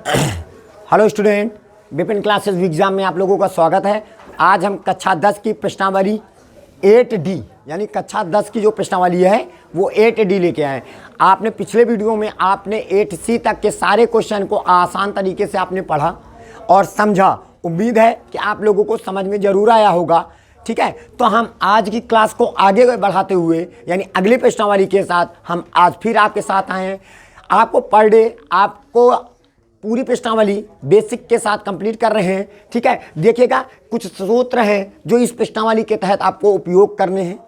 Hello student, Vipin classes exam में आप लोगों का स्वागत है। आज हम कक्षा 10 की प्रश्नावली 8D यानी कक्षा 10 की जो प्रश्नावली है वो 8D लेके आए। आपने पिछले वीडियो में आपने 8C तक के सारे क्वेश्चन को आसान तरीके से आपने पढ़ा और समझा। उम्मीद है कि आप लोगों को समझ में ज़रूर आया होगा। ठीक है, तो हम आज की क्लास को आगे बढ़ाते हुए यानी अगली प्रश्नावली के साथ हम आज फिर आपके साथ आए हैं। आपको पर डे आपको पूरी प्रश्नावली बेसिक के साथ कंप्लीट कर रहे हैं। ठीक है, देखिएगा कुछ सूत्र हैं जो इस प्रश्नावली के तहत आपको उपयोग करने हैं,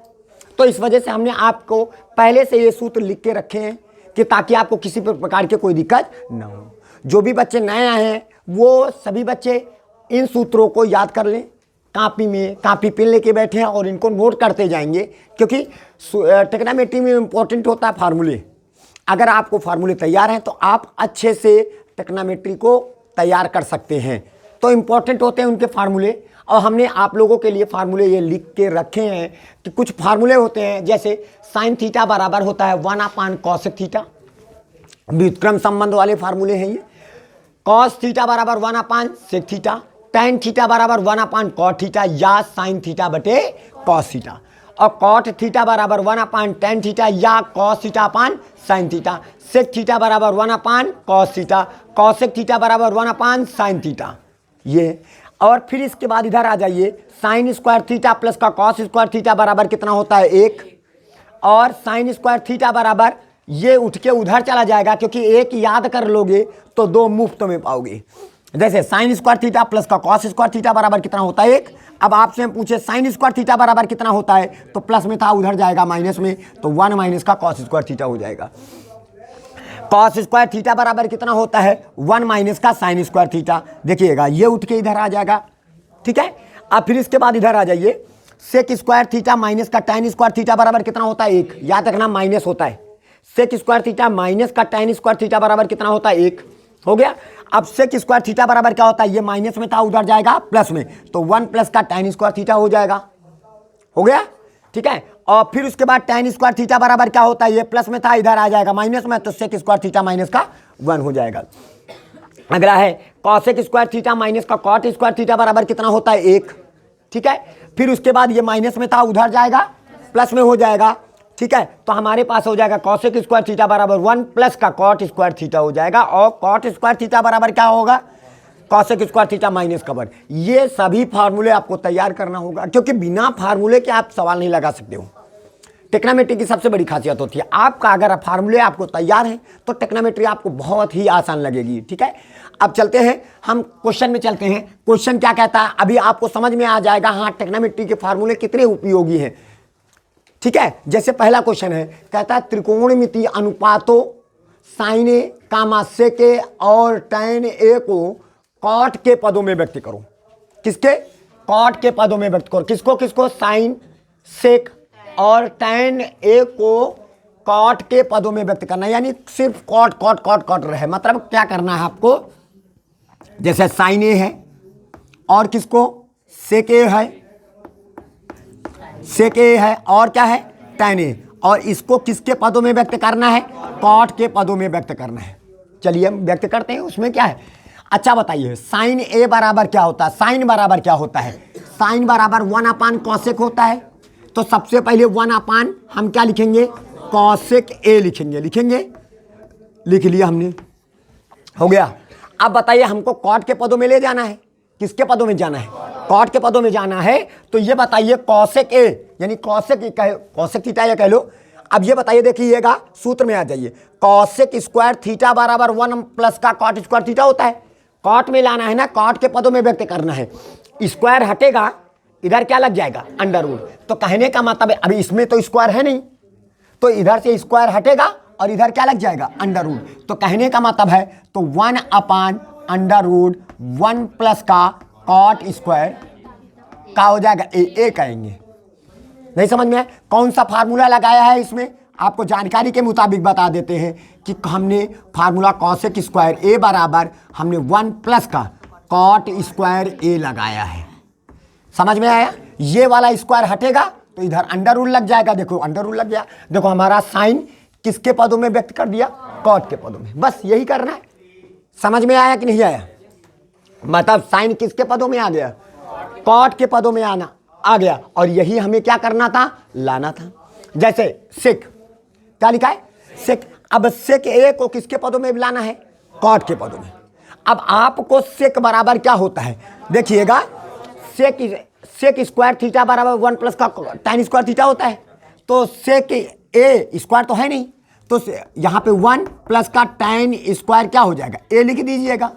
तो इस वजह से हमने आपको पहले से ये सूत्र लिख के रखे हैं कि ताकि आपको किसी प्रकार की कोई दिक्कत ना हो। जो भी बच्चे नए आए हैं वो सभी बच्चे इन सूत्रों को याद कर लें, कापी पेन लेके बैठे हैं और इनको नोट करते जाएंगे, क्योंकि ट्रिग्नोमेट्री में इम्पोर्टेंट होता है फार्मूले। अगर आपको फार्मूले तैयार हैं तो आप अच्छे से ट्रिग्नोमेट्री को तैयार कर सकते हैं। तो इम्पोर्टेंट होते हैं उनके फार्मूले, और हमने आप लोगों के लिए फार्मूले ये लिख के रखे हैं कि कुछ फार्मूले होते हैं जैसे साइन थीटा बराबर होता है 1 कॉसेक थीटा, व्युत्क्रम संबंध वाले फार्मूले हैं ये। कॉस थीटा बराबर 1 सेक थीटा, टेन थीटा बराबर 1 कॉट थीटा या साइन थीटा बटे कॉस थीटा, और कॉट थीटा बराबर 1 टेन थीटा या cos theta upon sine theta, sec theta बराबर 1 कॉस थीटा, कॉसेक थीटा बराबर 1 साइन थीटा ये। और फिर इसके बाद इधर आ जाइए, साइन स्क्वायर थीटा प्लस का कॉस स्क्वायर थीटा बराबर कितना होता है 1, और साइन स्क्वायर थीटा बराबर ये उठ के उधर चला जाएगा, क्योंकि एक याद कर लोगे तो दो मुफ्त में पाओगे। जैसे साइन स्क्वायर थीटा प्लस का कॉस स्क्वायर थीटा बराबर कितना होता है 1। अब आपसे हम पूछे साइन स्क्वायर थीटा बराबर कितना होता है, तो प्लस में था उधर जाएगा माइनस में, तो 1 माइनस का कॉस स्क्वायर थीटा हो जाएगा। कॉस स्क्वायर थीटा बराबर कितना होता है 1 माइनस का साइन स्क्वायर थीटा, देखिएगा ये उठ के इधर आ जाएगा। ठीक है, अब फिर इसके बाद इधर आ जाइए, सेक स्क्वायर थीटा माइनस का टेन स्क्वायर थीटा बराबर कितना होता है 1, याद रखना माइनस होता है। सेक स्क्वायर थीटा माइनस का टेन स्क्वायर थीटा बराबर कितना होता है 1, हो गया। अब सेक स्क्वायर थीटा बराबर क्या होता है, ये माइनस में था उधर जाएगा प्लस में, तो 1 प्लस का टेन स्क्वायर थीटा हो जाएगा, हो गया। ठीक है, और फिर उसके बाद टेन स्क्वायर थीटा बराबर क्या होता है, ये प्लस में था इधर आ जाएगा माइनस में, तो सेक स्क्वायर थीटा माइनस का 1 हो जाएगा। अगला है कॉसेक स्क्वायर थीटा माइनस का कॉट स्क्वायर थीटा बराबर कितना होता है 1। ठीक है, फिर उसके बाद ये माइनस में था उधर जाएगा प्लस में हो जाएगा। ठीक है, तो हमारे पास हो जाएगा कॉसेक स्क्वायर थीटा बराबर 1 प्लस का कॉट स्क्वायर थीटा हो जाएगा, और कॉट स्क्वायर थीटा बराबर क्या होगा, कॉसेक स्क्वायर थीटा माइनस का 1। ये सभी फार्मूले आपको तैयार करना होगा, क्योंकि बिना फार्मूले के आप सवाल नहीं लगा सकते हो। ट्रिग्नोमेट्री की सबसे बड़ी खासियत होती है आपका अगर फार्मूले आपको तैयार हैं तो ट्रिग्नोमेट्री आपको बहुत ही आसान लगेगी। ठीक है, अब चलते हैं, हम क्वेश्चन में चलते हैं। क्वेश्चन क्या कहता है अभी आपको समझ में आ जाएगा। हाँ, ट्रिग्नोमेट्री के फार्मूले कितने उपयोगी हैं। ठीक है, जैसे पहला क्वेश्चन है, कहता है त्रिकोणमितीय अनुपातों साइन ए कामा सेक ए और टैन ए को कॉट के पदों में व्यक्त करो। किसके, कॉट के पदों में व्यक्त करो। किसको किसको, साइन सेक और टैन ए को कॉट के पदों में व्यक्त करना, यानी सिर्फ कॉट कॉट कॉट कॉट रहे। मतलब क्या करना है आपको, जैसे साइन ए है और किसको, सेक ए है, सेक ए है और क्या है टैन ए, और इसको किसके पदों में व्यक्त करना है, कॉट के पदों में व्यक्त करना है। चलिए हम व्यक्त करते हैं, उसमें क्या है। अच्छा बताइए, साइन ए बराबर क्या होता है, साइन बराबर क्या होता है, साइन बराबर 1 कॉसेक होता है। तो सबसे पहले 1 हम क्या लिखेंगे, कॉसेक ए लिखेंगे, लिख लिया हमने, हो गया। अब बताइए हमको कॉट के पदों में ले जाना है, किसके पदों में जाना है, कॉट के पदों में जाना है। तो ये बताइए कॉसेक ए यानी कॉसेक थीटा या कह लो। अब ये बताइए, देखिएगा सूत्र में आ जाइए, कॉसेक स्क्वायर थीटा बराबर 1 प्लस का कॉट स्क्वायर थीटा होता है। कॉट में लाना है ना, कॉट के पदों में व्यक्त करना है। स्क्वायर हटेगा, इधर क्या लग जाएगा, अंडर रूट। तो कहने का मतलब है, अभी इसमें तो स्क्वायर है नहीं, तो इधर से स्क्वायर हटेगा और इधर क्या लग जाएगा, अंडर रूट। तो कहने का मतलब है, तो 1 अंडर रूट 1 प्लस का कॉट स्क्वायर का हो जाएगा ए कहेंगे। नहीं समझ में है, कौन सा फार्मूला लगाया है इसमें, आपको जानकारी के मुताबिक बता देते हैं कि हमने फार्मूला कॉसेक स्क्वायर ए बराबर हमने 1 प्लस का कॉट स्क्वायर ए लगाया है। समझ में आया, ये वाला स्क्वायर हटेगा तो इधर अंडर रूल लग जाएगा। देखो अंडर रूल लग गया, देखो हमारा साइन किसके पदों में व्यक्त कर दिया, कॉट के पदों में। बस यही करना है, समझ में आया कि नहीं आया? मतलब साइन किसके पदों में आ गया? कॉट के पदों में आ गया। और यही हमें क्या करना था? लाना था। जैसे सेक, क्या लिखा है? सेक। अब सेक ए को किसके पदों में लाना है? कॉट के पदों में। अब आपको सेक बराबर क्या होता है देखिएगा, सेक स्क्वायर थीटा बराबर 1 प्लस का tan स्क्वायर थीटा होता है। तो सेक ए स्क्वायर तो है नहीं, तो यहाँ पे 1 प्लस का tan स्क्वायर क्या हो जाएगा? ए लिख दीजिएगा।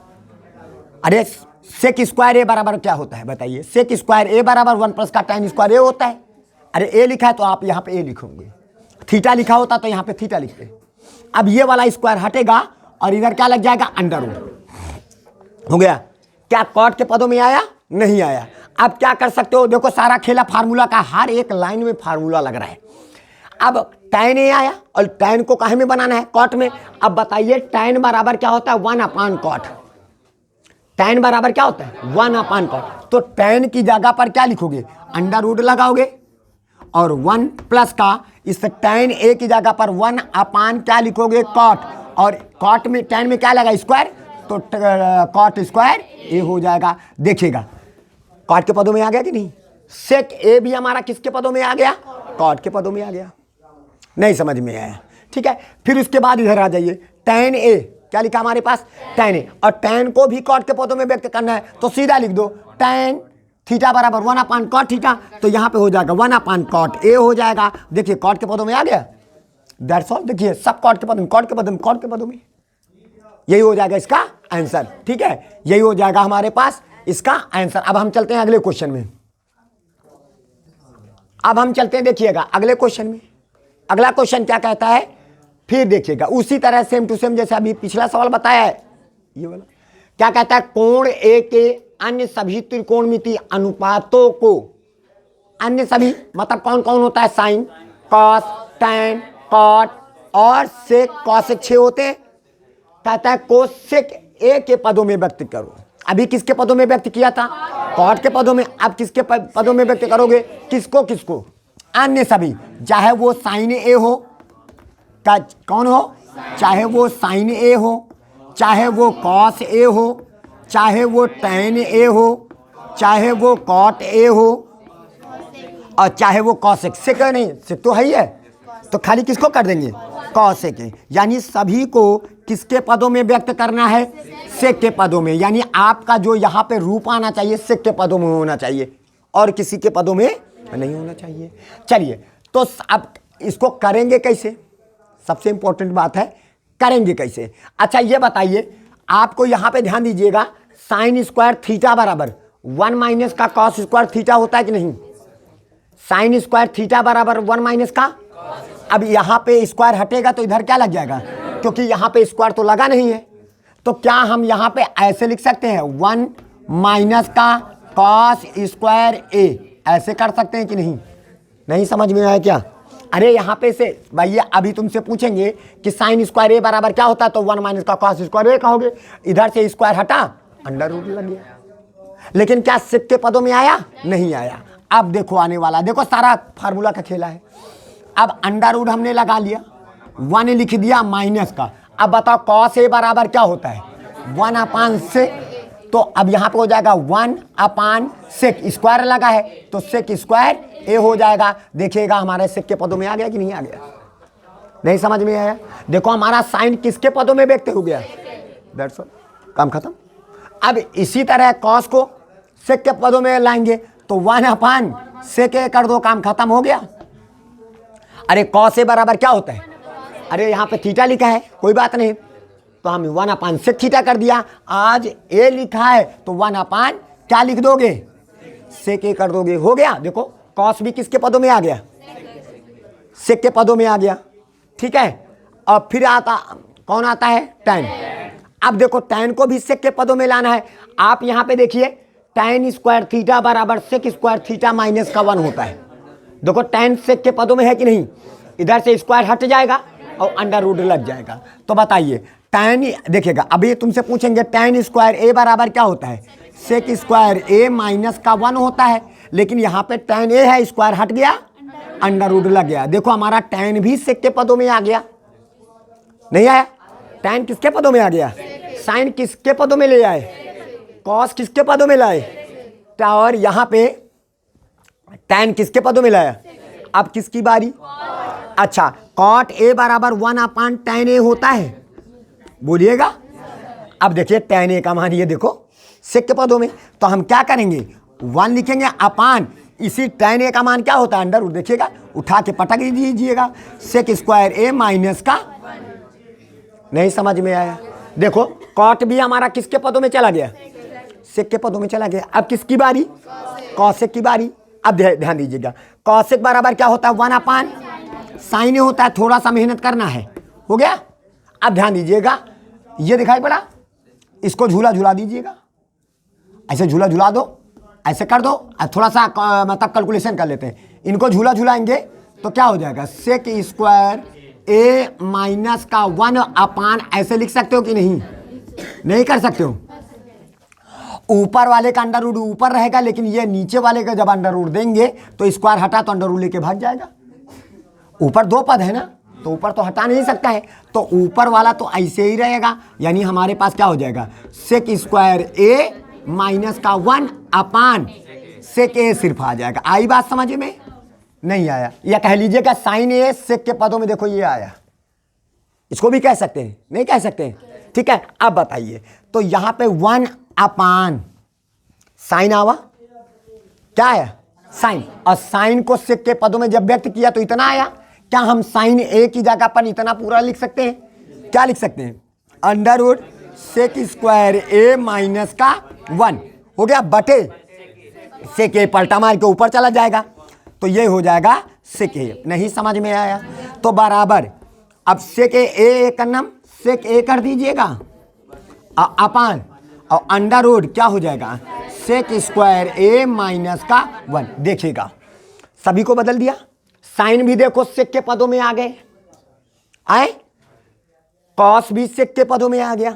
अरे सेक स्क्वायर ए बराबर क्या होता है बताइए? सेक स्क्वायर ए बराबर 1 प्लस का tan स्क्वायर ए होता है। अरे ए लिखा है तो आप यहाँ पे ए लिखोगे, थीटा लिखा होता तो यहाँ पे थीटा लिखते। अब ये वाला स्क्वायर हटेगा और इधर क्या लग जाएगा? अंडर रूट हो गया। क्या कॉट के पदों में आया? नहीं आया। अब क्या कर सकते हो? देखो सारा खेला फार्मूला का, हर एक लाइन में फार्मूला लग रहा है। अब tan ए आया और tan को काहे में बनाना है? कॉट में। अब बताइए tan बराबर क्या होता है? 1 अपान कॉट। tan बराबर क्या होता है? 1 अपान कॉट। तो tan की जगह पर क्या लिखोगे? अंडर रूट लगाओगे और 1 प्लस का इस tan ए की जगह पर 1 अपान क्या लिखोगे? कॉट। और कॉट में tan में क्या लगा? स्क्वायर, तो कॉट स्क्वायर ए हो जाएगा। देखिएगा कॉट के पदों में आ गया कि नहीं? सेक ए भी हमारा किसके पदों में आ गया? कॉट के पदों में आ गया। नहीं समझ में आया? ठीक है, फिर उसके बाद इधर आ जाइए। tan ए क्या लिखा हमारे पास? tan ए, और tan को भी कॉट के पदों में व्यक्त करना है तो सीधा लिख दो tan थीटा बराबर 1 अपान कॉट थीटा। तो यहाँ पे हो जाएगा 1 अपान कॉट ए हो जाएगा। देखिए कॉट के पदों में आ गया। That's all. देखिए सब कॉट के पदों में, कॉट के पदों में, कॉट के पदों में। यही हो जाएगा इसका आंसर। ठीक है, यही हो जाएगा हमारे पास इसका आंसर। अब हम चलते हैं अगले क्वेश्चन में। अब हम चलते हैं, देखिएगा अगले क्वेश्चन में। अगला क्वेश्चन क्या कहता है? फिर देखिएगा उसी तरह सेम टू सेम जैसे अभी पिछला सवाल बताया है, ये वाला क्या कहता है? कोण ए के अन्य सभी त्रिकोणमितीय अनुपातों को, अन्य सभी मतलब कौन कौन होता है? साइन, कॉस, टैन, कॉट और सेक, कॉसेक 6 होते हैं। कहता है कोसेक ए के पदों में व्यक्त करो। अभी किसके पदों में व्यक्त किया था? कॉट के पदों में। अब किसके पदों में व्यक्त करोगे? किसको किसको? अन्य सभी, चाहे वो साइन ए हो, का कौन हो? चाहे वो साइन ए हो, चाहे वो कॉस ए हो, चाहे वो टैन ए हो, चाहे वो कॉट ए हो, और चाहे वो कॉसेक। सेक नहीं, सेक तो है ही है, तो खाली किसको कर देंगे? कॉसेक। यानी सभी को किसके पदों में व्यक्त करना है? सेक के पदों में। यानी आपका जो यहाँ पे रूप आना चाहिए सेक के पदों में होना चाहिए और किसी के पदों में नहीं होना चाहिए। चलिए तो अब इसको करेंगे कैसे? सबसे इंपॉर्टेंट बात है करेंगे कैसे। अच्छा ये बताइए, आपको यहाँ पे ध्यान दीजिएगा, साइन स्क्वायर थीटा बराबर 1 माइनस का कॉस स्क्वायर थीटा होता है कि नहीं? साइन स्क्वायर थीटा बराबर 1 माइनस का। अब यहाँ पे स्क्वायर हटेगा तो इधर क्या लग जाएगा? क्योंकि यहाँ पे स्क्वायर तो लगा नहीं है, तो क्या हम यहाँ पे ऐसे लिख सकते हैं 1 माइनस का कॉस स्क्वायर ए? ऐसे कर सकते हैं कि नहीं? नहीं समझ में आया क्या? अरे यहाँ पे से भैया अभी तुमसे पूछेंगे कि साइन स्क्वायर ए बराबर क्या होता है, तो 1 माइनस का कॉस स्क्वायर ए कहोगे। इधर से स्क्वायर हटा, अंडर रूट लग गया। लेकिन क्या सेक के पदों में आया? नहीं आया। अब देखो आने वाला, देखो सारा फार्मूला का खेला है। अब अंडर रूट हमने लगा लिया, 1 लिख दिया माइनस का। अब बताओ कॉस ए बराबर क्या होता है? 1 अपान सेक। तो अब यहाँ पे हो जाएगा 1 अपान सेक, स्क्वायर लगा है तो सेक स्क्वायर ए हो जाएगा। देखिएगा हमारे सेक के पदों में आ गया कि नहीं आ गया? नहीं समझ में आया? देखो हमारा साइन किसके पदों में व्यक्त हो गया? दैट्स ऑल, काम खत्म। अब इसी तरह कॉस को सेक के पदों में लाएंगे तो 1 अपान सेक ए कर दो, काम खत्म हो गया। अरे कॉस ए बराबर क्या होता है? अरे यहाँ पे थीटा लिखा है, कोई बात नहीं, तो हम 1 अपान सेक थीटा कर दिया। आज ए लिखा है तो 1 अपान क्या लिख दोगे? सेक ए कर दोगे, हो गया। देखो कॉस भी किसके पदों में आ गया? सेक के पदों में आ गया। ठीक है, और फिर आता कौन आता है? टैन। अब देखो टैन को भी सेक के पदों में लाना है। आप यहाँ पे देखिए टैन स्क्वायर थीटा बराबर सेक स्क्वायर थीटा माइनस का 1 होता है। देखो टैन सेक के पदों में है कि नहीं? इधर से स्क्वायर हट जाएगा और अंडर रूट लग जाएगा। तो बताइए टैन, देखिएगा अभी तुमसे पूछेंगे टैन स्क्वायर ए बराबर क्या होता है? सेक स्क्वायर ए माइनस का 1 होता है। लेकिन यहाँ पे टैन ए है, स्क्वायर हट गया, अंडर रूट लग गया। देखो हमारा टैन भी सेक के पदों में आ गया, नहीं आया? टैन किसके पदों में आ गया? साइन किसके पदों में ले आए, कॉस किसके पदों में लाए, और यहाँ पे टैन किसके पदों में लाया। अब किसकी बारी, अच्छा कॉट ए बराबर 1 टैन ए होता है, बोलिएगा। अब देखिए टैन ए का मान ये देखो सेक के पदों में, तो हम क्या करेंगे 1 लिखेंगे अपान इसी टैन ए का मान क्या होता है अंडर रूट, देखिएगा उठा के पटक दीजिएगा, सेक स्क्वायर ए माइनस का, नहीं समझ में आया। देखो कॉट भी हमारा किसके पदों में चला गया, सेक के पदों में चला गया। अब किसकी बारी, कॉसेक की बारी। अब ध्यान दीजिएगा कॉसेक बराबर क्या होता है 1 साइन ए होता है, थोड़ा सा मेहनत करना है, हो गया। अब ध्यान दीजिएगा ये दिखाई पड़ा, इसको झूला झूला दीजिएगा, ऐसे झूला झूला दो, ऐसे कर दो, थोड़ा सा मतलब कैलकुलेशन कर लेते हैं, इनको झूला झूलाएंगे तो क्या हो जाएगा सेक स्क्वायर ए माइनस का 1 ऐसे लिख सकते हो कि नहीं, नहीं कर सकते हो। ऊपर वाले का अंडर रूट ऊपर रहेगा, लेकिन ये नीचे वाले का जब अंडर रूट देंगे तो स्क्वायर हटा तो अंडर रूट लेके भाग जाएगा। ऊपर 2 पद है ना, तो ऊपर तो हटा नहीं सकता है, तो ऊपर वाला तो ऐसे ही रहेगा, यानी हमारे पास क्या हो जाएगा सेक स्क्वायर ए माइनस का 1 सेक ए सिर्फ आ जाएगा। आई बात समझ में, नहीं आया, या कह लीजिएगा साइन ए सेक के पदों में देखो ये आया, इसको भी कह सकते हैं, नहीं कह सकते हैं, ठीक है। अब बताइए तो यहाँ पे 1 साइन आवा, क्या है साइन, और साइन को सेक के पदों में जब व्यक्त किया तो इतना आया। क्या हम साइन ए की जगह पर इतना पूरा लिख सकते हैं, क्या लिख सकते हैं अंडर रूट सेक स्क्वायर ए माइनस का 1 हो गया बटे सेक ए, पलटा मार के ऊपर चला जाएगा तो ये हो जाएगा सेक ए। नहीं समझ में आया तो बराबर अब सेक ए का नाम सेक ए कर दीजिएगा अपान, और अंडर रूट क्या हो जाएगा सेक स्क्वायर ए माइनस का 1। देखिएगा सभी को बदल दिया, साइन भी देखो सेक के पदों में आ गए, आए कॉस भी सेक के पदों में आ गया,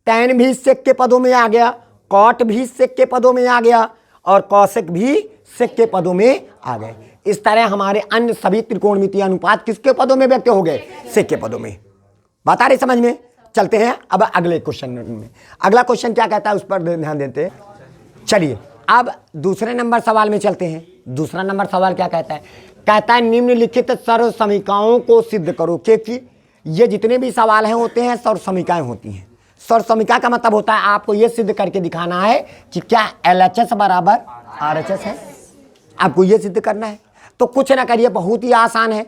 टैन भी सेक के पदों में आ गया, कॉट भी सेक के पदों में आ गया, और कॉसेक भी सेक के पदों में आ गए। इस तरह हमारे अन्य सभी त्रिकोणमितीय अनुपात किसके पदों में व्यक्त हो गए, सेक के पदों में। बात आ रही समझ में। चलते हैं अब अगले क्वेश्चन में। अगला क्वेश्चन क्या कहता है उस पर ध्यान देते हैं। चलिए अब दूसरे नंबर सवाल में चलते हैं। दूसरा नंबर सवाल क्या कहता है, कहता है निम्नलिखित सर्व समीकरणों को सिद्ध करो, क्योंकि ये जितने भी सवाल हैं होते हैं सर्व समीकरण होती हैं। सर्व समीकरण का मतलब होता है आपको ये सिद्ध करके दिखाना है कि क्या LHS बराबर RHS है, आपको ये सिद्ध करना है। तो कुछ ना करिए, बहुत ही आसान है।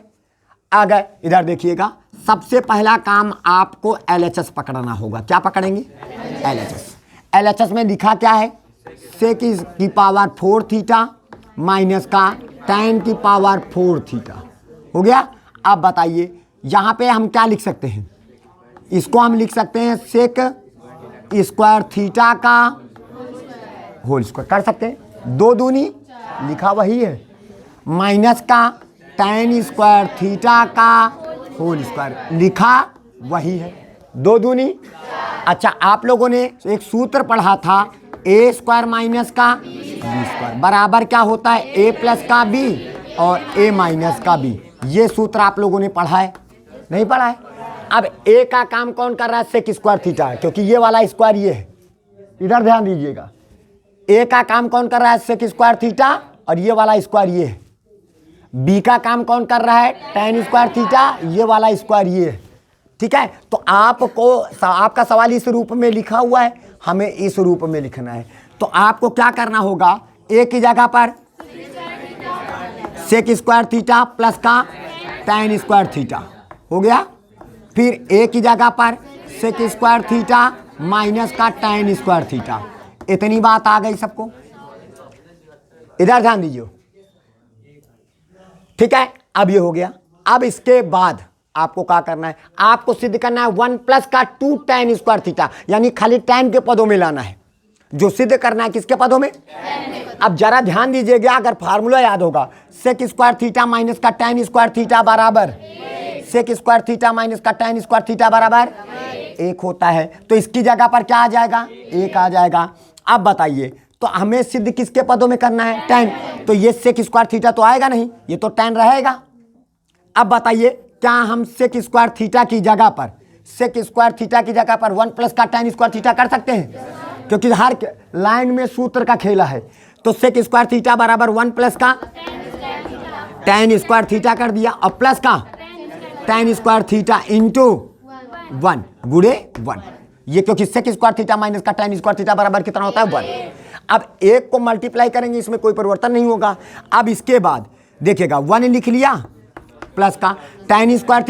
अगर इधर देखिएगा सबसे पहला काम आपको LHS पकड़ना होगा। क्या पकड़ेंगे, LHS। LHS में लिखा क्या है, सेक की पावर 4 थीटा माइनस का tan की पावर 4 थीटा हो गया। अब बताइए यहाँ पे हम क्या लिख सकते हैं, इसको हम लिख सकते हैं सेक स्क्वायर थीटा का होल स्क्वायर कर सकते हैं, 2 दूनी लिखा वही है, माइनस का tan स्क्वायर थीटा का होल स्क्वायर लिखा वही है, 2 दूनी। अच्छा आप लोगों ने एक सूत्र पढ़ा था ए स्क्वायर माइनस का बी स्क्वायर बराबर क्या होता है ए प्लस का बी और ए माइनस का बी। ये सूत्र आप लोगों ने पढ़ा है, नहीं पढ़ा है। अब ए का काम कौन कर रहा है, सेक स्क्वायर थीटा, क्योंकि ये वाला स्क्वायर ये है, इधर ध्यान दीजिएगा। ए का काम कौन कर रहा है, सेक स्क्वायर थीटा, और ये वाला स्क्वायर ये है। बी का काम कौन कर रहा है, tan स्क्वायर थीटा, ये वाला स्क्वायर ये है। ठीक है, तो आपको आपका सवाल इस रूप में लिखा हुआ है, हमें इस रूप में लिखना है। तो आपको क्या करना होगा, ए की जगह पर सेक स्क्वायर थीटा प्लस का tan स्क्वायर थीटा हो गया, फिर ए की जगह पर सेक स्क्वायर थीटा माइनस का tan स्क्वायर थीटा। इतनी बात आ गई सबको, इधर ध्यान दीजिए। ठीक है, अब ये हो गया। अब इसके बाद आपको क्या करना है, आपको सिद्ध करना है 1 प्लस का 2 tan स्क्वायर थीटा, यानी खाली tan के पदों में लाना है। जो सिद्ध करना है किसके पदों में, अब जरा ध्यान दीजिएगा, अगर फार्मूला याद होगा सेक स्क्वायर थीटा माइनस का tan स्क्वायर थीटा बराबर सेक स्क्वायर थीटा माइनस का tan स्क्वायर थीटा बराबर 1 होता है। तो इसकी जगह पर क्या आ जाएगा, 1 आ जाएगा। अब बताइए तो हमें सिद्ध किसके पदों में करना है, tan, तो ये सेक स्क्वायर थीटा तो आएगा नहीं, ये तो tan रहेगा। अब बताइए क्या हम सेक स्क्वायर थीटा की जगह पर सेक स्क्वायर थीटा की जगह पर 1 प्लस का tan स्क्वायर थीटा कर सकते हैं, क्योंकि हर लाइन में सूत्र का खेला है। तो सेक स्क्वायर थीटा बराबर 1 प्लस का tan स्क्वायर थीटा कर दिया और प्लस का tan स्क्वायर थीटा इंटू 1 गुणे 1। ये क्योंकि सेक स्क्वायर थीटा माइनस का tan स्क्वायर थीटा बराबर कितना होता है 1। अब एक को मल्टीप्लाई करेंगे, इसमें कोई परिवर्तन नहीं होगा। अब इसके बाद देखिएगा 1 लिख लिया प्लस का tan स्क्वायर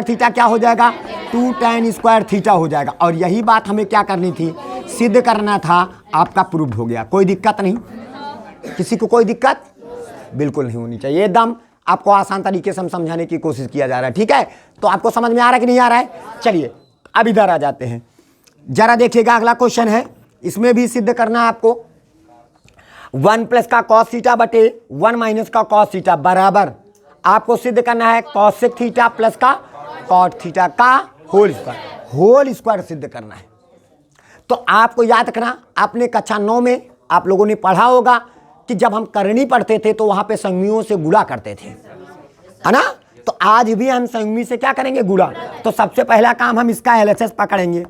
थीटा क्या हो जाएगा 2 tan स्क्वायर थीटा हो जाएगा। और यही बात हमें क्या करनी थी, सिद्ध करना था। आपका प्रूव हो गया, कोई दिक्कत नहीं, किसी को कोई दिक्कत बिल्कुल नहीं होनी चाहिए। एकदम आपको आसान तरीके से हम समझाने की कोशिश किया जा रहा है, ठीक है। तो आपको समझ में आ रहा है कि नहीं आ रहा है? चलिए अब इधर आ जाते हैं, जरा देखिएगा अगला क्वेश्चन है, इसमें भी सिद्ध करना है आपको। 1 प्लस का कॉस थीटा बटे 1 माइनस का कॉस थीटा बराबर आपको सिद्ध करना है कॉसेक थीटा प्लस का कॉट थीटा का होल स्क्वायर सिद्ध करना है। तो आपको याद रखना, आपने कक्षा 9 में आप लोगों ने पढ़ा होगा कि जब हम करनी पढ़ते थे तो वहां पे संयुगियों से गुणा करते थे, है ना। तो आज भी हम संयुगी से क्या करेंगे, गुणा। तो सबसे पहला काम हम इसका LHS पकड़ेंगे।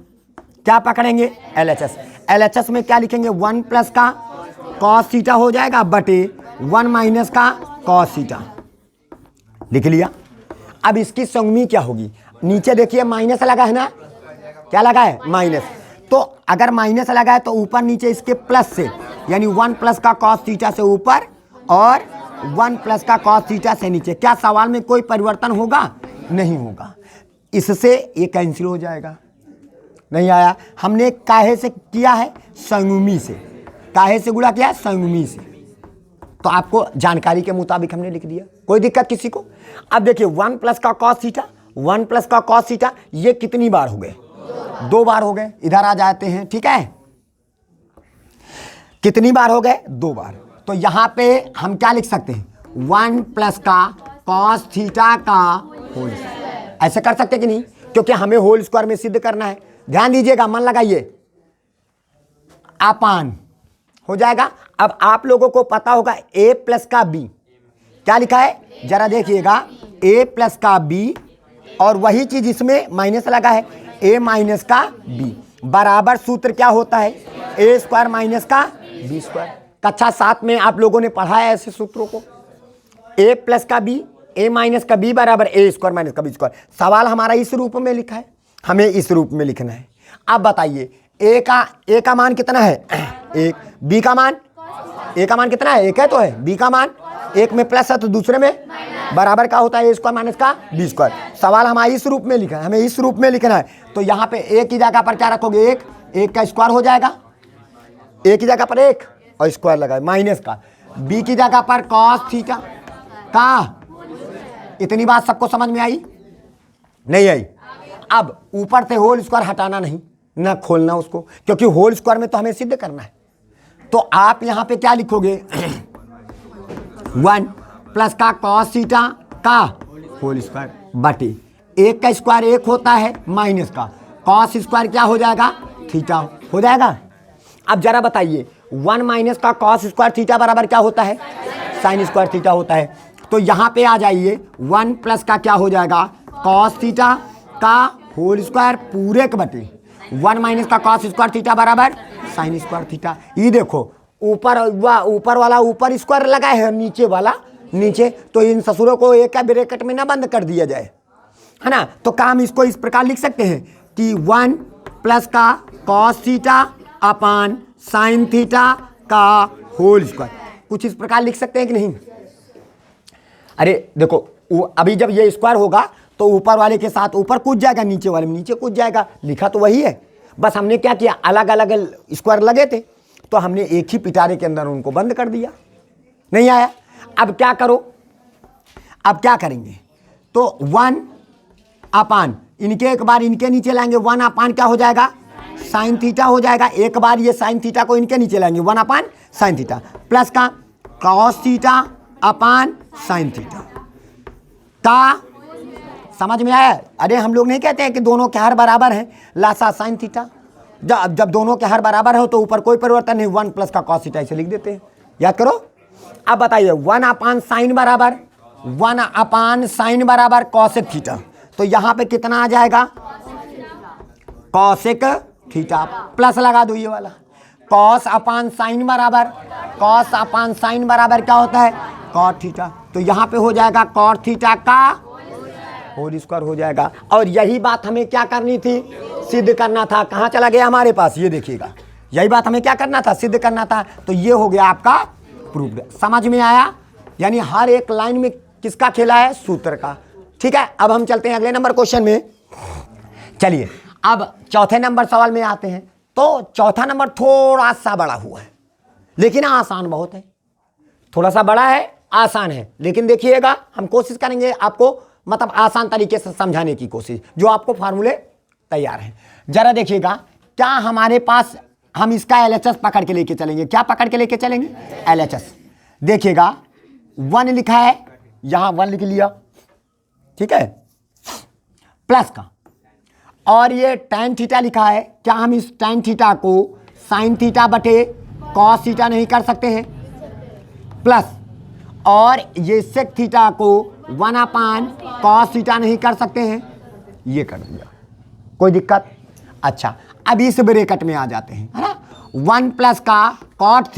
क्या पकड़ेंगे? LHS में क्या लिखेंगे, 1 प्लस का कॉस थीटा हो जाएगा बटे 1 माइनस का कॉस थीटा लिख लिया। अब इसकी संयुगी क्या होगी, नीचे देखिए माइनस लगा है ना, क्या लगा है माइनस। तो अगर माइनस लगा है तो ऊपर नीचे इसके प्लस से, यानी 1 प्लस का कॉस थीटा से ऊपर और 1 प्लस का कॉस थीटा से नीचे। क्या सवाल में कोई परिवर्तन होगा? नहीं होगा। इससे ये कैंसिल हो जाएगा। नहीं आया? हमने काहे से किया है, संयुगी से। काहे से गुणा किया है, संयुगी से। तो आपको जानकारी के मुताबिक हमने लिख दिया, कोई दिक्कत किसी को? अब देखिए 1 प्लस का कॉस थीटा, 1 प्लस का कॉस थीटा, ये कितनी बार हो गए? 2 बार हो गए। इधर आ जाते हैं, ठीक है। कितनी बार हो गए? 2 बार। तो यहां पे हम क्या लिख सकते हैं, 1 प्लस का कॉस थीटा का होल स्क्वायर। ऐसे कर सकते कि नहीं, क्योंकि हमें होल स्क्वायर में सिद्ध करना है। ध्यान दीजिएगा, मन लगाइए, अपान हो जाएगा। अब आप लोगों को पता होगा a प्लस का b, क्या लिखा है जरा देखिएगा, a प्लस का b, और वही चीज इसमें माइनस लगा है, a माइनस का b बराबर सूत्र क्या होता है, a स्क्वायर माइनस का b स्क्वायर। कक्षा 7 में आप लोगों ने पढ़ा है ऐसे सूत्रों को, a प्लस का b, a माइनस का b बराबर a स्क्वायर माइनस का b स्क्वायर। सवाल हमारा इस रूप में लिखा है, हमें इस रूप में लिखना है। अब बताइए a का मान कितना है 1, b का मान, a का मान कितना है 1 है तो है, b का मान, एक में प्लस है तो दूसरे में बराबर का होता है a स्क्वायर माइनस का b स्क्वायर। सवाल हमारा इस रूप में लिखा है, हमें इस रूप में लिखना है। तो यहाँ पे a की जगह पर क्या रखोगे, 1 का स्क्वायर हो जाएगा, a की जगह पर 1 और स्क्वायर लगा माइनस का, b की जगह पर कॉस थीटा का। इतनी बात सबको समझ में आई? नहीं आई? अब ऊपर से होल स्क्वायर हटाना नहीं, ना खोलना उसको, क्योंकि होल स्क्वायर में तो हमें सिद्ध करना है। तो आप यहां पे क्या लिखोगे 1 प्लस का कॉस थीटा का होल स्क्वायर बटे 1 का स्क्वायर 1 होता है माइनस का कॉस स्क्वायर क्या हो जाएगा, थीटा हो जाएगा। अब जरा बताइए 1 माइनस का कॉस स्क्वायर थीटा बराबर क्या होता है, साइन स्क्वायर थीटा होता है। तो यहां पे आ जाइए 1 प्लस का क्या हो जाएगा, कॉस थीटा का होल स्क्वायर पूरे के बटे 1 माइनस का कॉस स्क्वायर थीटा बराबर साइन स्क्वायर थीटा। ये देखो ऊपर वाला ऊपर स्क्वायर लगा है, नीचे वाला नीचे, तो इन ससुरों को एक का ब्रैकेट में ना बंद कर दिया जाए, है ना। तो काम इसको इस प्रकार लिख सकते हैं कि 1 प्लस का cos theta upon sine theta का होल स्क्वायर, कुछ इस प्रकार लिख सकते हैं कि नहीं? अरे देखो अभी जब ये स्क्वायर होगा तो ऊपर वाले के साथ ऊपर कूद जाएगा, नीचे वाले में नीचे कूद जाएगा, लिखा तो वही है, बस हमने क्या किया, अलग अलग स्क्वायर लगे थे तो हमने एक ही पिटारे के अंदर उनको बंद कर दिया। नहीं आया? अब क्या करो, अब क्या करेंगे, तो 1 अपान इनके एक बार इनके नीचे लाएंगे, 1 अपान क्या हो जाएगा, साइन थीटा हो जाएगा। एक बार ये साइन थीटा को इनके नीचे लाएंगे, 1 अपान साइन थीटा प्लस का cos theta upon sine theta का। समझ में आया? अरे हम लोग नहीं कहते हैं कि दोनों के हर बराबर हैं, लासा साइन थीटा, जब दोनों के हर बराबर हो तो ऊपर कोई परिवर्तन नहीं, 1 प्लस का कॉस थीटा इसे लिख देते हैं, याद करो। अब बताइए 1 अपान साइन बराबर 1 अपान साइन बराबर कॉसेक थीटा, तो यहाँ पे कितना आ जाएगा, कॉसेक थीटा प्लस लगा दो ये वाला, कॉस अपान साइन बराबर, कॉस अपान साइन बराबर क्या होता है, कॉट थीटा। तो यहाँ पे हो जाएगा कॉट थीटा का होल स्क्वायर हो जाएगा। और यही बात हमें क्या करनी थी, सिद्ध करना था। कहाँ चला गया हमारे पास, ये देखिएगा, यही बात हमें क्या करना था, सिद्ध करना था। तो ये हो गया आपका प्रूफ। समझ में आया, यानी हर एक लाइन में किसका खेला है, सूत्र का। ठीक है, अब हम चलते हैं अगले नंबर क्वेश्चन में। चलिए अब चौथे नंबर सवाल में आते हैं। तो चौथा नंबर थोड़ा सा बड़ा हुआ है लेकिन आसान बहुत है, थोड़ा सा बड़ा है आसान है, लेकिन देखिएगा हम कोशिश करेंगे आपको मतलब आसान तरीके से समझाने की कोशिश, जो आपको फार्मूले तैयार हैं। जरा देखिएगा, क्या हमारे पास हम इसका एलएचएस पकड़ के लेके चलेंगे, क्या पकड़ के लेके चलेंगे, एलएचएस। देखिएगा 1 लिखा है, यहां 1 लिख लिया, ठीक है, प्लस का, और ये tan थीटा लिखा है। क्या हम इस tan थीटा को sin थीटा बटे cos थीटा नहीं कर सकते हैं, प्लस, और ये sec थीटा को 1 अपान cos थीटा नहीं कर सकते हैं, ये कर दिया, कोई दिक्कत। अच्छा, अब इस ब्रैकेट में आ जाते हैं, है ना। 1 प्लस का cot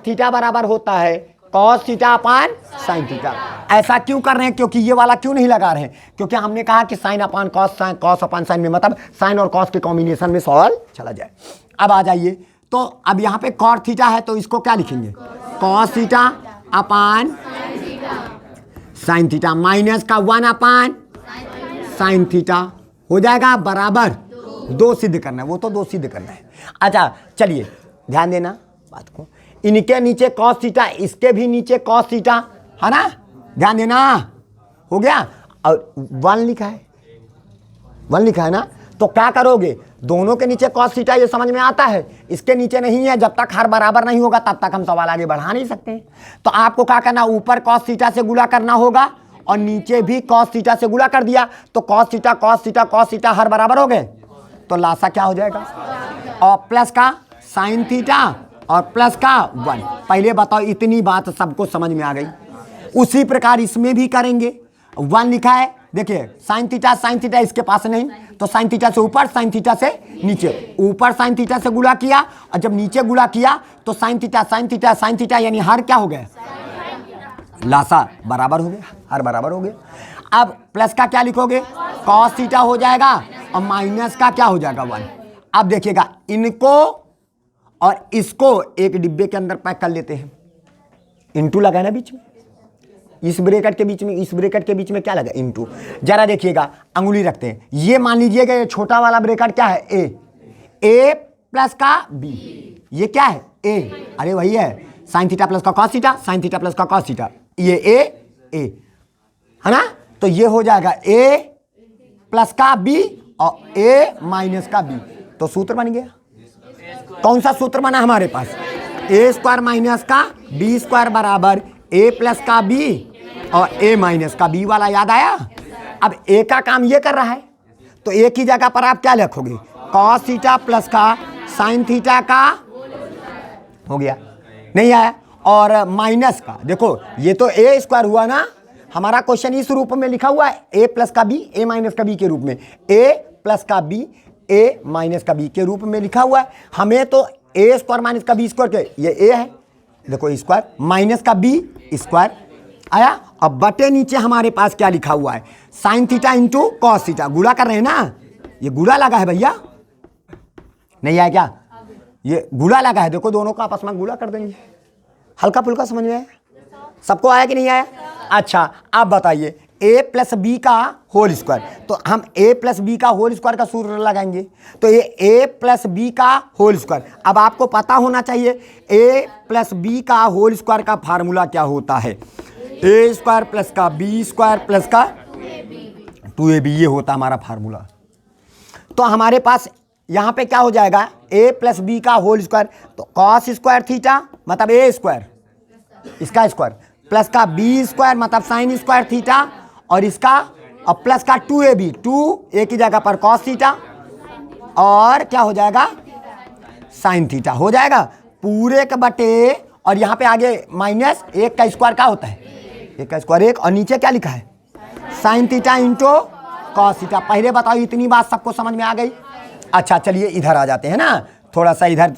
थीटा बराबर होता है cos theta upon sin theta. ऐसा क्यों कर रहे हैं, क्योंकि ये वाला क्यों नहीं लगा रहे हैं, क्योंकि हमने कहा कि sin अपान cos अपान sin में मतलब sin और cos के कॉम्बिनेशन में सवाल चला जाए। अब आ जाइए, तो अब यहाँ पे cot थीटा है तो इसको क्या लिखेंगे, cos theta upon sin theta minus का 1 अपान sin थीटा हो जाएगा बराबर 2 सिद्ध करना है, वो तो 2 सिद्ध करना है। अच्छा चलिए ध्यान देना बात को, इनके नीचे cos थीटा, इसके भी नीचे cos थीटा, है ना, ध्यान देना, हो गया। और 1 लिखा है, 1 लिखा है ना, तो क्या करोगे, दोनों के नीचे cos थीटा, ये समझ में आता है, इसके नीचे नहीं है, जब तक हर बराबर नहीं होगा तब तक हम सवाल आगे बढ़ा नहीं सकते। तो आपको क्या करना, ऊपर cos थीटा से गुणा करना होगा और नीचे भी cos थीटा से गुणा कर दिया, तो cos थीटा हर बराबर हो गए, तो लासा क्या हो जाएगा, और प्लस का sin थीटा और प्लस का 1। पहले बताओ, इतनी बात सबको समझ में आ गई। उसी प्रकार इसमें भी करेंगे, 1 लिखा है, देखिए sin थीटा इसके पास नहीं, तो sin थीटा से ऊपर sin थीटा से नीचे, ऊपर sin थीटा से गुणा किया और जब नीचे गुणा किया तो sin थीटा यानी हर क्या हो गया, लासा बराबर हो गया, हर बराबर हो गया। अब प्लस का क्या लिखोगे, cos थीटा हो जाएगा और माइनस का क्या हो जाएगा 1। अब देखिएगा, इनको और इसको एक डिब्बे के अंदर पैक कर लेते हैं, इंटू लगा है ना बीच में, इस ब्रैकेट के बीच में, इस ब्रैकेट के बीच में क्या लगा, इंटू। जरा देखिएगा, अंगुली रखते हैं, ये मान लीजिएगा ये छोटा वाला ब्रैकेट क्या है, ए प्लस का बी, ये क्या है ए, अरे वही है sin थीटा प्लस का cos theta, sin theta plus का cos थीटा, ये ए है ना, तो ये हो जाएगा ए प्लस का बी और ए माइनस का बी, तो सूत्र बन गया। कौन सा सूत्र बना हमारे पास, ए स्क्वायर माइनस का बी स्क्वायर बराबर ए प्लस का बी और ए माइनस का बी वाला याद आया। अब ए का काम ये कर रहा है, तो ए की जगह पर आप क्या लिखोगे, cos थीटा प्लस का sin थीटा का, हो गया, नहीं आया, और माइनस का, देखो ये तो ए स्क्वायर हुआ ना, हमारा क्वेश्चन इस रूप में लिखा हुआ है, ए प्लस का बी ए माइनस का बी के रूप में, ए प्लस का बी ए माइनस का बी के रूप में लिखा हुआ है। हमें तो ए स्क्वायर माइनस का बी स्क्वायर के, ये ए है, देखो स्क्वायर माइनस का बी स्क्वायर आया। अब बटे नीचे हमारे पास क्या लिखा हुआ है, sin theta into cos theta, गुणा कर रहे हैं ना, ये गुणा लगा है भैया, नहीं आया क्या, ये गुणा लगा है, देखो दोनों का आपस में गुणा कर देंगे, हल्का फुल्का समझ में आया, सबको आया कि नहीं आया। अच्छा आप बताइए, a प्लस बी का होल स्क्वायर, तो हम a प्लस बी का होल स्क्वायर का सूत्र लगाएंगे, तो ये a प्लस बी का होल स्क्वायर। अब आपको पता होना चाहिए a प्लस बी का होल स्क्वायर का फार्मूला क्या होता है, a स्क्वायर प्लस का बी स्क्वायर प्लस का 2ab, ये होता हमारा फार्मूला। तो हमारे पास यहाँ पे क्या हो जाएगा, a प्लस बी का होल स्क्वायर, तो cos स्क्वायर थीटा मतलब a स्क्वायर, इसका स्क्वायर, प्लस का बी स्क्वायर मतलब sin स्क्वायर थीटा, और इसका और प्लस का 2ab, 2 की जगह पर cos थीटा, और क्या हो जाएगा sin थीटा हो जाएगा पूरे के बटे, और यहाँ पे आगे माइनस 1 का स्क्वायर क्या होता है, 1 का स्क्वायर 1, और नीचे क्या लिखा है sin theta into cos theta. पहले बताओ, इतनी बात सबको समझ में आ गई, अच्छा चलिए इधर आ जाते हैं ना, थोड़ा सा इधर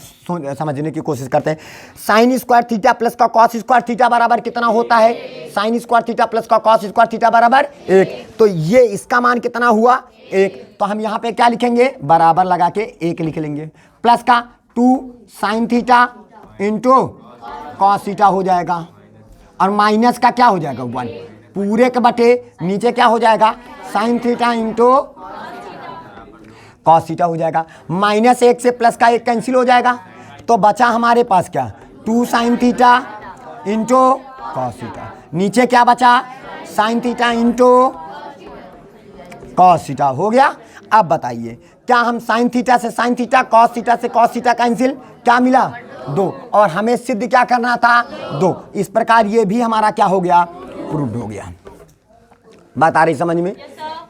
समझने की कोशिश करते हैं। साइन स्क्वायर थीटा प्लस का कॉस स्क्वायर थीटा बराबर कितना होता है? साइन स्क्वायर थीटा प्लस का कॉस स्क्वायर थीटा बराबर 1। तो ये इसका मान कितना हुआ? 1। तो हम यहाँ पे क्या लिखेंगे? बराबर लगा के 1 लिख लेंगे। प्लस का 2 sine theta into cos theta हो जाएगा, और माइनस का क्या हो जाएगा? 1 पूरे के बटे नीचे क्या हो जाएगा? Sine theta into cos theta हो जाएगा। -1 से प्लस का 1 कैंसिल हो जाएगा, तो बचा हमारे पास क्या? 2 sine theta into cos theta. नीचे क्या बचा? Sine theta into cos theta हो गया। अब बताइए, क्या हम साइन थीटा से साइन थीटा, कॉस थीटा से कॉस थीटा कैंसिल, क्या मिला? 2। और हमें सिद्ध क्या करना था? 2। इस प्रकार ये भी हमारा क्या हो गया? प्रूव्ड हो गया। बात आ रही समझ में?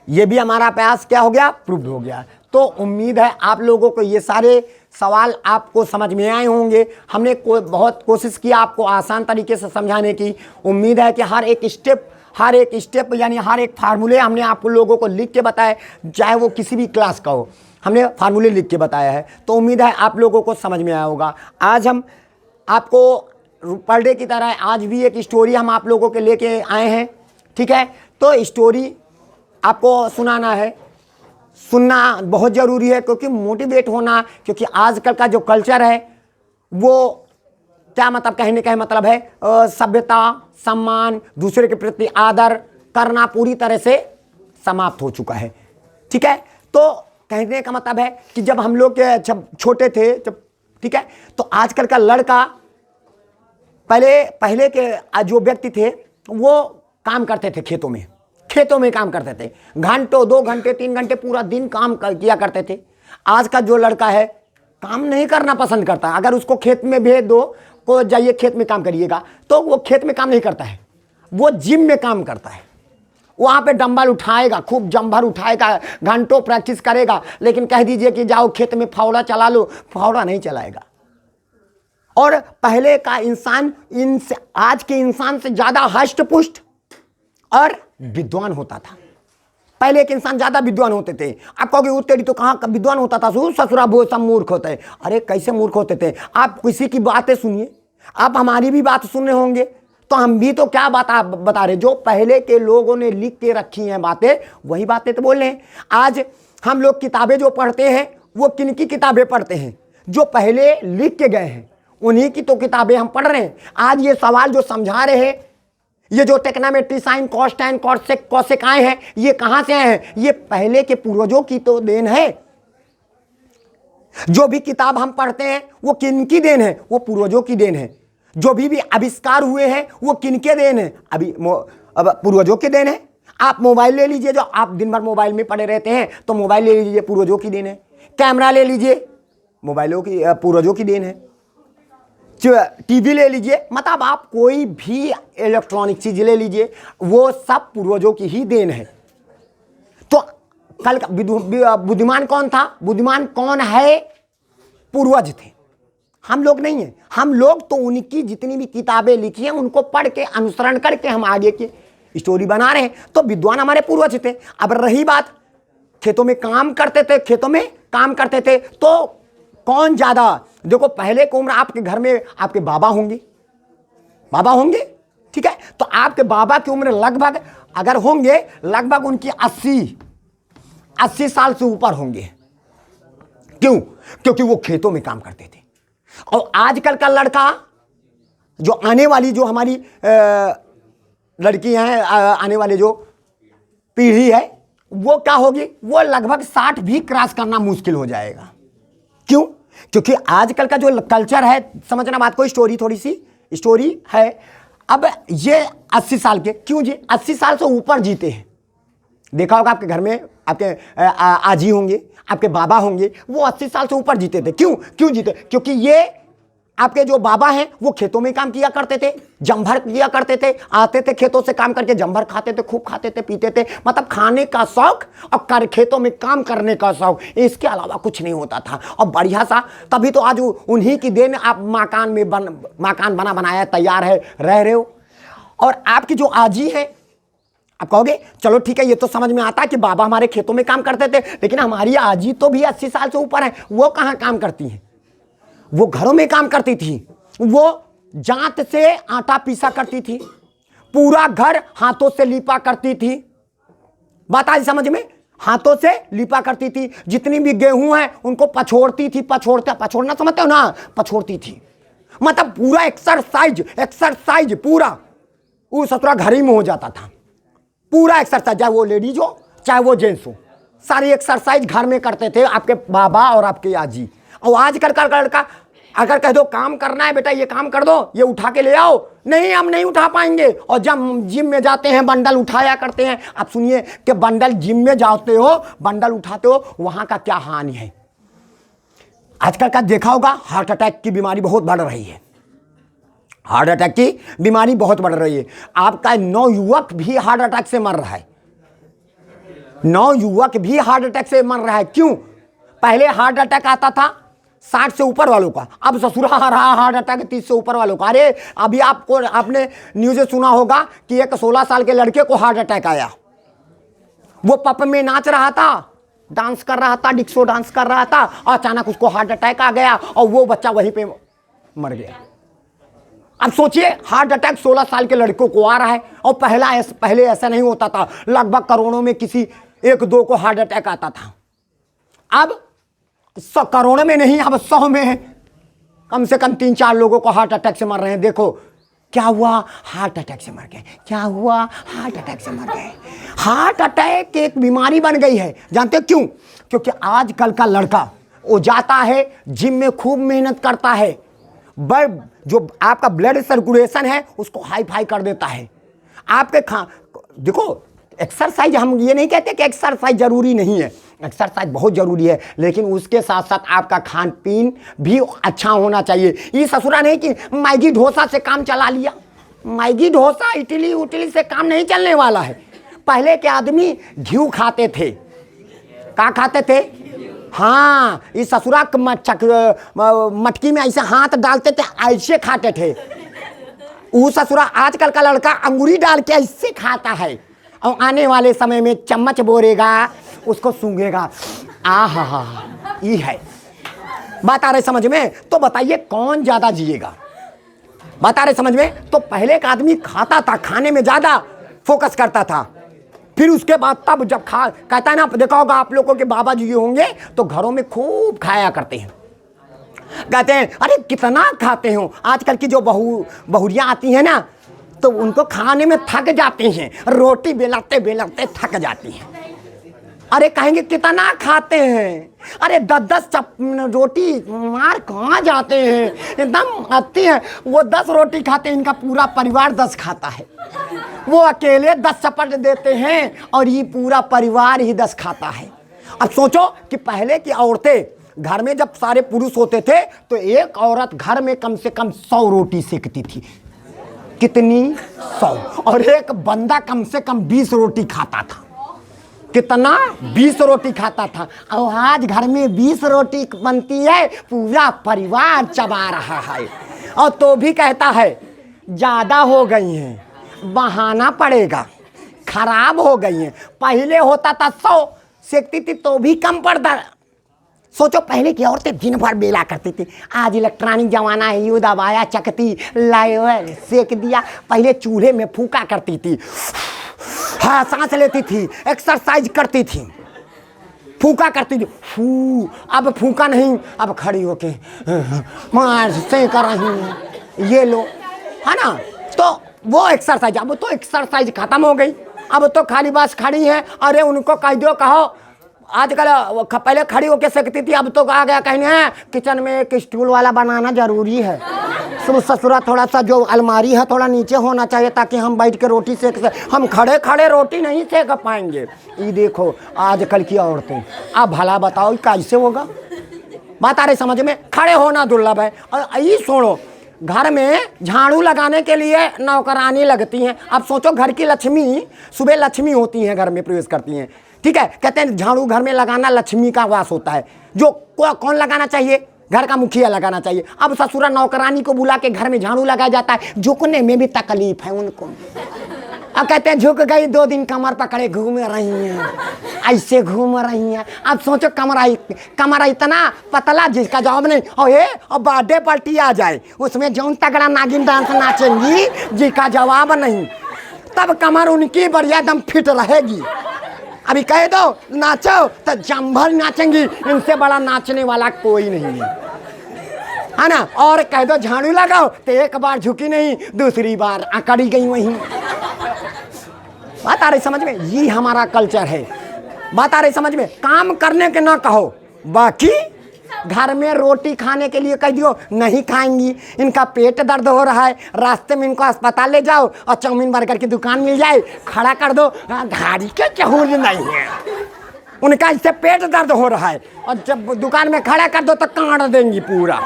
ये भी हमारा प्रयास क्या हो गया? प्रूव्ड हो गया। तो उम्मीद है आप लोगों को ये सारे सवाल आपको समझ में आए होंगे। हमने बहुत कोशिश की आपको आसान तरीके से समझाने की। उम्मीद है कि हर एक स्टेप यानी हर एक फार्मूले हमने आप लोगों को लिख के बताए, चाहे वो किसी भी क्लास का हो, हमने फार्मूले लिख के बताया है। तो उम्मीद है आप लोगों को समझ में आया होगा। आज हम आपको पर डे की तरह आज भी एक स्टोरी हम आप लोगों के लेके आए हैं, ठीक है? तो स्टोरी आपको सुनाना है, सुनना बहुत ज़रूरी है, क्योंकि मोटिवेट होना, क्योंकि आजकल का जो कल्चर है वो क्या मतलब, कहने का मतलब है सभ्यता, सम्मान, दूसरे के प्रति आदर करना पूरी तरह से समाप्त हो चुका है, ठीक है? तो कहने का मतलब है कि जब हम लोग जब छोटे थे, जब, ठीक है, तो आजकल का लड़का, पहले के जो व्यक्ति थे वो काम करते थे, खेतों में काम करते थे, घंटों 2 घंटे 3 घंटे पूरा दिन काम किया करते थे। आज का जो लड़का है काम नहीं करना पसंद करता। अगर उसको खेत में भेज दो, को जाइए खेत में काम करिएगा, तो वो खेत में काम नहीं करता है, वो जिम में काम करता है। वहाँ पे डंबल उठाएगा, खूब जंभर उठाएगा, घंटों प्रैक्टिस करेगा, लेकिन कह दीजिए कि जाओ खेत में फावड़ा चला लो, फावड़ा नहीं चलाएगा। और पहले का इंसान आज के इंसान से ज़्यादा हष्ट पुष्ट और विद्वान होता था। पहले के इंसान ज्यादा विद्वान होते थे। आप कहोगे वो तेरी तो कहाँ विद्वान होता था, ससुरा वो सब मूर्ख होते हैं। अरे कैसे मूर्ख होते थे? आप किसी की बातें सुनिए, आप हमारी भी बात सुन रहे होंगे, तो हम भी तो क्या बता रहे, जो पहले के लोगों ने लिख के रखी हैं बातें, वही बातें तो बोल रहे हैं। आज हम लोग किताबें जो पढ़ते हैं वो किन की किताबें पढ़ते हैं? जो पहले लिख के गए हैं उन्हीं की तो किताबें हम पढ़ रहे हैं। आज ये सवाल जो समझा रहे हैं, ये जो टेक्नोमेट्री, sine, cos, tan, cosec, cosec आए हैं, ये कहां से आए हैं? ये पहले के पूर्वजों की तो देन है। जो भी किताब हम पढ़ते हैं वो किन की देन है? वो पूर्वजों की देन है। जो भी आविष्कार हुए हैं वो किन के देन है? अब पूर्वजों के देन है। आप मोबाइल ले लीजिए, जो आप दिन भर मोबाइल में पड़े रहते हैं, तो मोबाइल ले लीजिए, पूर्वजों की देन है। कैमरा ले लीजिए, मोबाइलों की पूर्वजों की देन है। टीवी ले लीजिए, मतलब आप कोई भी इलेक्ट्रॉनिक चीज ले लीजिए, वो सब पूर्वजों की ही देन है। तो कल का बुद्धिमान कौन था? बुद्धिमान कौन है? पूर्वज थे, हम लोग नहीं है। हम लोग तो उनकी जितनी भी किताबें लिखी हैं उनको पढ़ के अनुसरण करके हम आगे की स्टोरी बना रहे हैं। तो विद्वान हमारे पूर्वज थे। अब रही बात, खेतों में काम करते थे, तो कौन ज्यादा? देखो पहले की उम्र, आपके घर में आपके बाबा होंगे, ठीक है? तो आपके बाबा की उम्र लगभग अगर होंगे, लगभग उनकी 80 साल से ऊपर होंगे। क्यों? क्योंकि वो खेतों में काम करते थे। और आजकल का लड़का, जो आने वाली जो हमारी लड़की हैं, आने वाले जो पीढ़ी है, वो क्या होगी? वो लगभग 60 भी क्रॉस करना मुश्किल हो जाएगा। क्यों? क्योंकि आजकल का जो कल्चर है, समझना बात को, थोड़ी सी स्टोरी है। अब ये 80 साल के, क्यों जी 80 साल से ऊपर जीते हैं? देखा होगा आपके घर में आपके आजी होंगे, आपके बाबा होंगे, वो 80 साल से ऊपर जीते थे। क्यों जीते? क्योंकि ये आपके जो बाबा हैं वो खेतों में काम किया करते थे, जंभर किया करते थे, आते थे खेतों से काम करके, जंभर खाते थे, खूब खाते थे, पीते थे, मतलब खाने का शौक और खेतों में काम करने का शौक, इसके अलावा कुछ नहीं होता था। और बढ़िया सा, तभी तो आज उन्हीं की देन आप मकान बना बनाया तैयार है, रह रहे हो। और आपकी जो आजी है, आप कहोगे चलो ठीक है, ये तो समझ में आता है कि बाबा हमारे खेतों में काम करते थे, लेकिन हमारी आजी तो भी 80 साल से ऊपर है, वो कहाँ काम करती हैं? वो घरों में काम करती थी, वो जांत से आटा पीसा करती थी, पूरा घर हाथों से लीपा करती थी। बात आई समझ में? हाथों से लीपा करती थी, जितनी भी गेहूं है उनको पछोड़ती थी, पछोड़ना समझते हो ना, पछोड़ती थी। मतलब पूरा एक्सरसाइज पूरा वो ससुरा घर ही में हो जाता था। पूरा एक्सरसाइज, चाहे वो लेडीज हो चाहे वो जेंट्स हो, सारी एक्सरसाइज घर में करते थे आपके बाबा और आपके आजी। और आजकल का लड़का अगर कह दो काम करना है बेटा, ये काम कर दो, ये उठा के ले आओ, नहीं हम नहीं उठा पाएंगे। और जब जिम में जाते हैं बंडल उठाया करते हैं। आप सुनिए कि बंडल जिम में जाते हो, बंडल उठाते हो, वहां का क्या हानि है। आजकल का देखा होगा हार्ट अटैक की बीमारी बहुत बढ़ रही है, हार्ट अटैक की बीमारी बहुत बढ़ रही है। आपका नवयुवक भी हार्ट अटैक से मर रहा है, नवयुवक भी हार्ट अटैक से मर रहा है। क्यों? पहले हार्ट अटैक आता था 60 से ऊपर वालों का, अब ससुरा आ रहा हार्ट अटैक 30 से ऊपर वालों का। अरे अभी आपने न्यूज़ सुना होगा कि एक 16 साल के लड़के को हार्ट अटैक आया। वो पब में नाच रहा था, डांस कर रहा था, डिस्को डांस कर रहा था, और अचानक उसको हार्ट अटैक आ गया और वो बच्चा वहीं पे मर गया। अब सोचिए हार्ट अटैक 16 साल के लड़कों को आ रहा है, और पहले ऐसा नहीं होता था, लगभग करोड़ों में किसी 1-2 को हार्ट अटैक आता था। अब 100 करोड़ में नहीं, अब 100 में कम से कम 3-4 लोगों को हार्ट अटैक से मर रहे हैं। देखो क्या हुआ, हार्ट अटैक से मर गए, क्या हुआ, हार्ट अटैक से मर गए। हार्ट अटैक एक बीमारी बन गई है, जानते हो क्यों? क्योंकि आजकल का लड़का वो जाता है जिम में, खूब मेहनत करता है, जो आपका ब्लड सर्कुलेशन है उसको हाई फाई कर देता है। आपके देखो एक्सरसाइज, हम ये नहीं कहते कि एक्सरसाइज जरूरी नहीं है, एक्सरसाइज बहुत ज़रूरी है, लेकिन उसके साथ साथ आपका खान पीन भी अच्छा होना चाहिए। ये ससुरा नहीं कि मैगी डोसा से काम चला लिया, मैगी डोसा इडली उटली से काम नहीं चलने वाला है। पहले के आदमी घी खाते थे, क्या खाते थे? हाँ, इस ससुरा मटकी में ऐसे हाथ डालते थे, ऐसे खाते थे। वो ससुरा आजकल का लड़का अंगूरी डाल के ऐसे खाता है, और आने वाले समय में चम्मच बोरेगा, उसको सूंघेगा। आहा, ये है बात। आ रही समझ में? तो बताइए कौन ज्यादा जिएगा? बात आ रही समझ में? तो पहले का आदमी खाता था, खाने में ज्यादा फोकस करता था, फिर उसके बाद तब जब कहता है ना, देखा होगा आप लोगों के बाबा जी होंगे तो घरों में खूब खाया करते हैं। कहते हैं अरे कितना खाते हो। आजकल की जो बहुरियाँ आती हैं ना, तो उनको खाने में थक जाते हैं, रोटी बेलते बेलते थक जाती हैं। अरे कहेंगे कितना खाते हैं, अरे 10-10 रोटी मार कहाँ जाते हैं, एकदम आती है। वो 10 रोटी खाते हैं, इनका पूरा परिवार 10 खाता है। वो अकेले 10 चपट देते हैं और ये पूरा परिवार ही 10 खाता है। अब सोचो कि पहले की औरतें घर में जब सारे पुरुष होते थे तो एक औरत घर में कम से कम 100 रोटी सेकती थी। कितनी? 100। और एक बंदा कम से कम 20 रोटी खाता था। कितना? 20 रोटी खाता था। और आज घर में 20 रोटी बनती है, पूरा परिवार चबा रहा है, और तो भी कहता है ज़्यादा हो गई हैं, बहाना पड़ेगा, खराब हो गई हैं। पहले होता था 100 सेकती थी तो भी कम पड़ता। सोचो पहले की औरतें दिन भर बेला करती थी, आज इलेक्ट्रॉनिक जमाना है, यूँ दबाया चकती लाए सेक दिया। पहले चूल्हे में फूका करती थी, हाँ सांस लेती थी, एक्सरसाइज करती थी, फूका करती थी, फू। अब फूका नहीं, अब खड़ी होके मार से कर रही है, ये लो, है ना। तो वो एक्सरसाइज, अब तो एक्सरसाइज खत्म हो गई, अब तो खाली बस खड़ी है। अरे उनको कह दो, कहो आजकल पहले खड़ी होके सकती थी, अब तो आ गया कहने हैं किचन में एक स्टूल वाला बनाना जरूरी है। ससुरा थोड़ा सा जो अलमारी है थोड़ा नीचे होना चाहिए ताकि हम बैठ के रोटी सेक सकें, हम खड़े खड़े रोटी नहीं सेक पाएंगे। ये देखो आजकल की औरतें, अब भला बताओ कैसे होगा? बात आ रही समझ में? खड़े होना दुर्लभ है। और ये सुनो, घर में झाड़ू लगाने के लिए नौकरानी लगती हैं। अब सोचो घर की लक्ष्मी, सुबह लक्ष्मी होती हैं, घर में प्रवेश करती हैं, ठीक है, कहते हैं झाड़ू घर में लगाना लक्ष्मी का वास होता है। जो कौन लगाना चाहिए? घर का मुखिया लगाना चाहिए। अब ससुरा नौकरानी को बुला के घर में झाड़ू लगाया जाता है, झुकने में भी तकलीफ है उनको। अब कहते हैं झुक गई 2 दिन कमर पकड़े घूम रही हैं, ऐसे घूम रही हैं। अब सोचो कमर इतना पतला जिसका जवाब नहीं। और ये और बर्थडे पार्टी आ जाए उसमें जौन तगड़ा नागिन डांस नाचेंगी जिसका जवाब नहीं, तब कमर उनकी बढ़िया दम फिट रहेगी। अभी कह दो नाचो तो जम्भर नाचेंगी, इनसे बड़ा नाचने वाला कोई नहीं है ना। और कह दो झाड़ू लगाओ तो एक बार झुकी नहीं, दूसरी बार अकड़ी गई वहीं। बात आ रही समझ में? ये हमारा कल्चर है। बात आ रही समझ में? काम करने के ना कहो, बाकी घर में रोटी खाने के लिए कह दियो नहीं खाएंगी, इनका पेट दर्द हो रहा है, रास्ते में इनको अस्पताल ले जाओ और चाउमीन बर्गर की दुकान मिल जाए खड़ा कर दो, गाड़ी के चहूर नहीं है, उनका इससे पेट दर्द हो रहा है, और जब दुकान में खड़ा कर दो तो काट देंगी पूरा।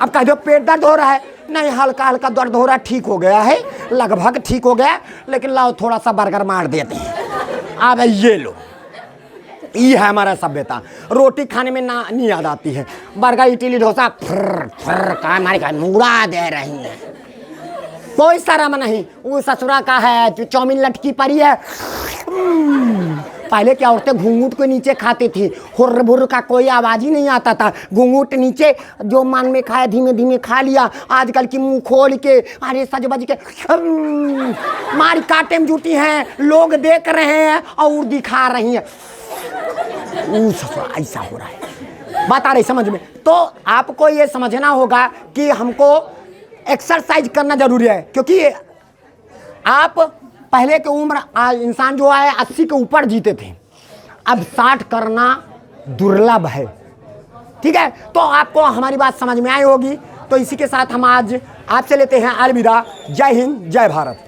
अब कह दो पेट दर्द हो रहा है, नहीं हल्का हल्का दर्द हो रहा है, ठीक हो गया है, लगभग ठीक हो गया, लेकिन लाओ थोड़ा सा बर्गर मार देते हैं। अब ये लो, ये है हमारा सभ्यता। रोटी खाने में ना नहीं याद आती है, बर्गर इडली डोसा का हमारे मुड़ा दे रही है, कोई शर्म नहीं। वो ससुरा का है जो चाउमीन लटकी पड़ी है। पहले क्या औरतें घूंघूट के नीचे खाती थी, हुर्र भुर्र का कोई आवाज ही नहीं आता था, घूंघूट नीचे जो मन में खाया धीमे धीमे खा लिया। आजकल की मुंह खोल के अरे सज बज के मारी काटे में जुटी हैं, लोग देख रहे हैं और दिखा रही हैं। ऐसा हो रहा है। बात आ रही समझ में? तो आपको ये समझना होगा कि हमको एक्सरसाइज करना जरूरी है, क्योंकि आप पहले की उम्र इंसान जो है 80 के ऊपर जीते थे, अब 60 करना दुर्लभ है। ठीक है, तो आपको हमारी बात समझ में आई होगी। तो इसी के साथ हम आज आपसे लेते हैं अलविदा। जय हिंद, जय भारत।